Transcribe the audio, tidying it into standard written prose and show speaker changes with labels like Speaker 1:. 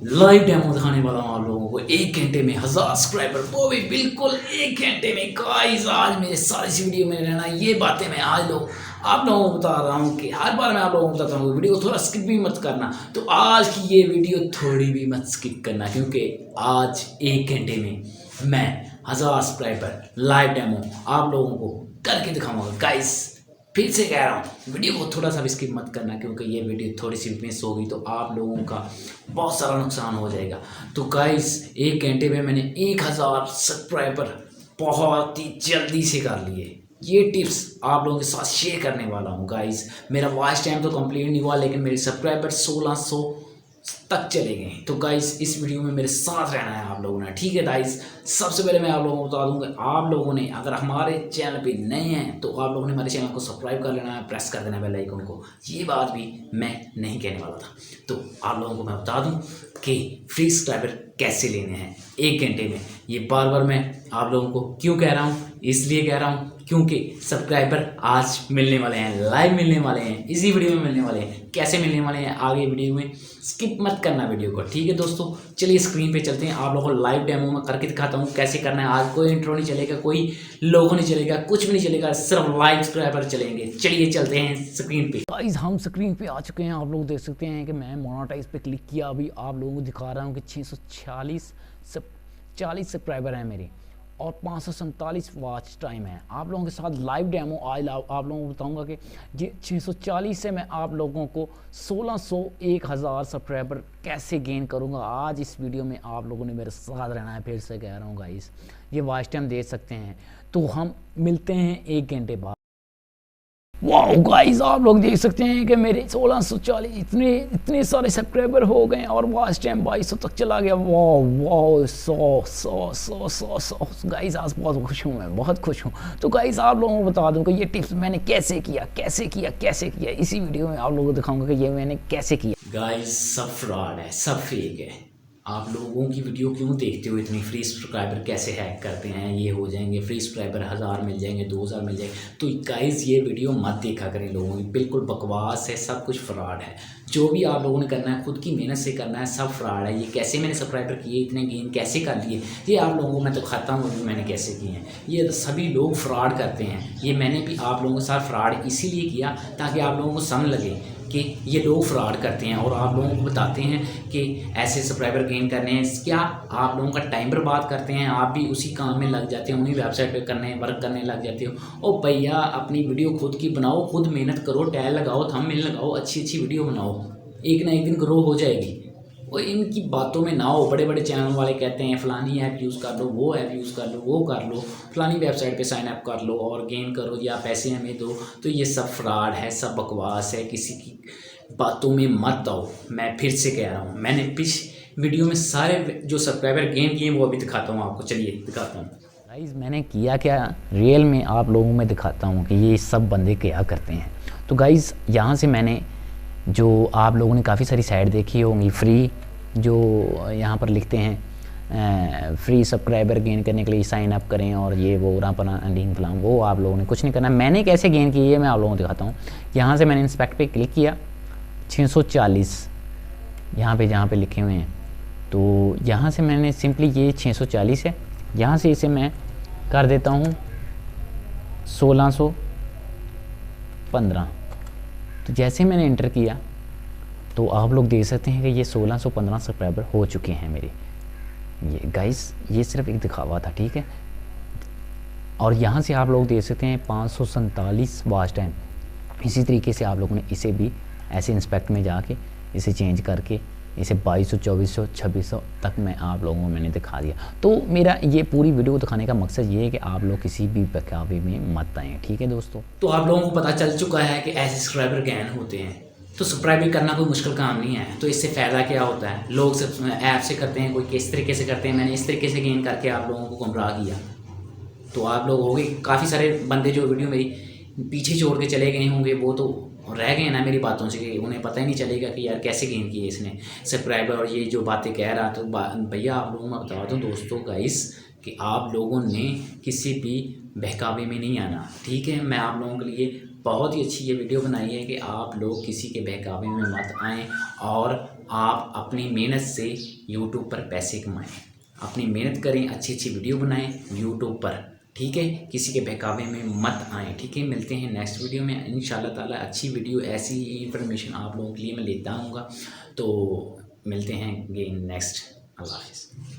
Speaker 1: Live demo दिखाने वाला हूँ आप लोगों को 1 घंटे में 1000 सब्सक्राइबर, वो भी बिल्कुल 1 घंटे में। गाइस आज मेरे सारी इस वीडियो में रहना ये बातें मैं आज आप लोगों को बता रहा हूँ कि हर बार मैं आप लोगों को बताता हूँ वीडियो को थोड़ा स्किप भी मत करना। तो आज की ये वीडियो थोड़ी भी मत स्किप करना, क्योंकि आज 1 घंटे में मैं 1000 सब्सक्राइबर लाइव डेमो आप लोगों को करके दिखाऊंगा। गाइस फिर से कह रहा हूँ वीडियो को थोड़ा सा भी स्किप मत करना, क्योंकि ये वीडियो थोड़ी सी मिस होगी तो आप लोगों का बहुत सारा नुकसान हो जाएगा। तो गाइस 1 घंटे में मैंने 1000 सब्सक्राइबर बहुत ही जल्दी से कर लिए। ये टिप्स आप लोगों के साथ शेयर करने वाला हूँ। गाइस मेरा वॉच टाइम तो कंप्लीट नहीं हुआ, लेकिन मेरे सब्सक्राइबर 1600 तक चले गए। तो गाइस इस वीडियो में मेरे साथ रहना है आप लोगों ने, ठीक है गाइस। सबसे पहले मैं आप लोगों को बता दूंगा, आप लोगों ने अगर हमारे चैनल पे नए हैं तो आप लोगों ने हमारे चैनल को सब्सक्राइब कर लेना है, प्रेस कर देना है बेल आइकन को। ये बात भी मैं नहीं कहने वाला था, तो आप लोगों को मैं बता दूं कि फ्री सब्सक्राइबर कैसे लेने हैं 1 घंटे में। ये बार बार मैं आप लोगों को क्यों कह रहा हूँ, इसलिए कह रहा हूँ क्योंकि सब्सक्राइबर आज मिलने वाले हैं, लाइव मिलने वाले हैं, इसी वीडियो में मिलने वाले हैं। कैसे मिलने वाले हैं आगे वीडियो में, स्किप मत करना वीडियो को, ठीक है दोस्तों। चलिए स्क्रीन पे चलते हैं, आप लोगों को लाइव डेमो में करके दिखाता हूँ कैसे करना है। आज कोई इंट्रो नहीं चलेगा, कोई लोगो नहीं चलेगा, कुछ भी नहीं चलेगा, सिर्फ लाइव सब्सक्राइबर चलेंगे। चलिए चलते हैं स्क्रीन पे। गाइस हम स्क्रीन पे आ चुके हैं, आप लोग देख सकते हैं कि मैं मोनेटाइज पे क्लिक किया। अभी आप लोगों को दिखा रहा हूँ कि 640 सब्सक्राइबर हैं मेरे और 547 वॉच टाइम है। आप लोगों के साथ लाइव डेमो आज आप लोगों को बताऊंगा कि ये 640 से मैं आप लोगों को 1600 1000 सब्सक्राइबर कैसे गेन करूंगा। आज इस वीडियो में आप लोगों ने मेरे साथ रहना है। फिर से कह रहा हूँ गाइस, ये वॉच टाइम देख सकते हैं। तो हम मिलते हैं 1 घंटे बाद। वाह गाइस आप लोग देख सकते हैं कि मेरे 1640 इतने सारे सब्सक्राइबर हो गए और वॉच टाइम 2200 तक चला गया। वाह वाह 100 गाइस आज बहुत खुश हूँ, मैं बहुत खुश हूँ। तो गाइस आप लोगों को बता दूं कि ये टिप्स मैंने कैसे किया इसी वीडियो में आप लोगों को दिखाऊंगा कि ये मैंने कैसे किया। गाइस सब फ्रॉड है, सब फेक है। आप लोगों की वीडियो क्यों देखते हो इतनी? फ्री सब्सक्राइबर कैसे हैक करते हैं, ये हो जाएंगे फ्री सब्सक्राइबर 1000 मिल जाएंगे, 2000 मिल जाएंगे। तो गाइस ये वीडियो मत देखा करें लोगों की, बिल्कुल बकवास है, सब कुछ फ्रॉड है। जो भी आप लोगों ने करना है खुद की मेहनत से करना है, सब फ्रॉड है। ये कैसे मैंने सब्सक्राइबर किए, इतने गेन कैसे कर लिए, ये आप लोगों को मैं तो खाता हूँ अभी मैंने कैसे किए हैं। ये तो सभी लोग फ्रॉड करते हैं, ये मैंने भी आप लोगों के साथ फ्रॉड इसीलिए किया ताकि आप लोगों को समझ लगे कि ये लोग फ्रॉड करते हैं और आप लोगों को बताते हैं कि ऐसे सब्सक्राइबर गेन करने हैं। क्या आप लोगों का टाइम बर्बाद करते हैं, आप भी उसी काम में लग जाते हैं, उन्हीं वेबसाइट पे करने वर्क करने लग जाते हो। ओ भैया अपनी वीडियो खुद की बनाओ, खुद मेहनत करो, टैग लगाओ, थंबनेल लगाओ, अच्छी अच्छी वीडियो बनाओ, एक ना एक दिन ग्रो हो जाएगी। और इनकी बातों में ना हो। बड़े बड़े चैनल वाले कहते हैं फलानी ऐप यूज़ कर लो, वो ऐप यूज़ कर लो, वो कर लो, फलानी वेबसाइट पे साइन अप कर लो और गेन करो या पैसे हमें दो। तो ये सब फ्रॉड है, सब बकवास है, किसी की बातों में मत आओ। मैं फिर से कह रहा हूँ, मैंने वीडियो में सारे जो सब्सक्राइबर गेन किए वो अभी दिखाता हूँ आपको। चलिए दिखाता हूँ गाइस मैंने किया क्या रियल में, आप लोगों में दिखाता हूँ कि ये सब बंदे क्या करते हैं। तो गाइस यहाँ से मैंने जो आप लोगों ने काफ़ी सारी साइट देखी होंगी फ्री, जो यहाँ पर लिखते हैं फ्री सब्सक्राइबर गेन करने के लिए साइन अप करें और ये वो रापना लिंक फलाऊँ, वो आप लोगों ने कुछ नहीं करना। मैंने कैसे गेन की है मैं आप लोगों को दिखाता हूँ। यहाँ से मैंने इंस्पेक्ट पे क्लिक किया, 640 यहाँ पे जहाँ पे लिखे हुए हैं, तो यहाँ से मैंने सिंपली ये 640 है, यहाँ से इसे मैं कर देता हूँ 1615। तो जैसे मैंने इंटर किया तो आप लोग देख सकते हैं कि ये 1615 सब्सक्राइबर हो चुके हैं मेरे। ये गाइस ये सिर्फ एक दिखावा था, ठीक है। और यहाँ से आप लोग देख सकते हैं 547 वॉच टाइम। इसी तरीके से आप लोगों ने इसे भी ऐसे इंस्पेक्ट में जाके इसे चेंज करके इसे 2200 2400 2600 तक मैं आप लोगों को मैंने दिखा दिया। तो मेरा ये पूरी वीडियो दिखाने का मकसद ये है कि आप लोग किसी भी बहकावे में मत आएँ, ठीक है दोस्तों। तो आप लोगों को पता चल चुका है कि ऐसे सब्सक्राइबर गेन होते हैं, तो सब्सक्राइब करना कोई मुश्किल काम नहीं है। तो इससे फ़ायदा क्या होता है, लोग सब ऐप से करते हैं, कोई किस तरीके से करते हैं, मैंने इस तरीके से गेन करके आप लोगों को गुमराह किया। तो आप लोग हो गए काफ़ी सारे बंदे जो वीडियो मेरी पीछे छोड़ के चले गए होंगे, वो तो रह गए ना मेरी बातों से, कि उन्हें पता ही नहीं चलेगा कि यार कैसे गेन किए इसने सब्सक्राइबर। और ये जो बातें कह रहा तो भैया आप लोगों को बता दूँ दोस्तों गाइस कि आप लोगों ने किसी भी बहकावे में नहीं आना, ठीक है। मैं आप लोगों के लिए बहुत ही अच्छी ये वीडियो बनाई है कि आप लोग किसी के बहकावे में मत आएँ और आप अपनी मेहनत से यूट्यूब पर पैसे कमाएं, अपनी मेहनत करें, अच्छी अच्छी वीडियो बनाएं यूट्यूब पर, ठीक है। किसी के बहकावे में मत आएँ, ठीक है। मिलते हैं नेक्स्ट वीडियो में इंशाल्लाह ताला। अच्छी वीडियो, ऐसी इन्फॉर्मेशन आप लोगों के लिए मैं लेता आऊँगा। तो मिलते हैं नेक्स्ट। अल्लाह हाफ़िज़।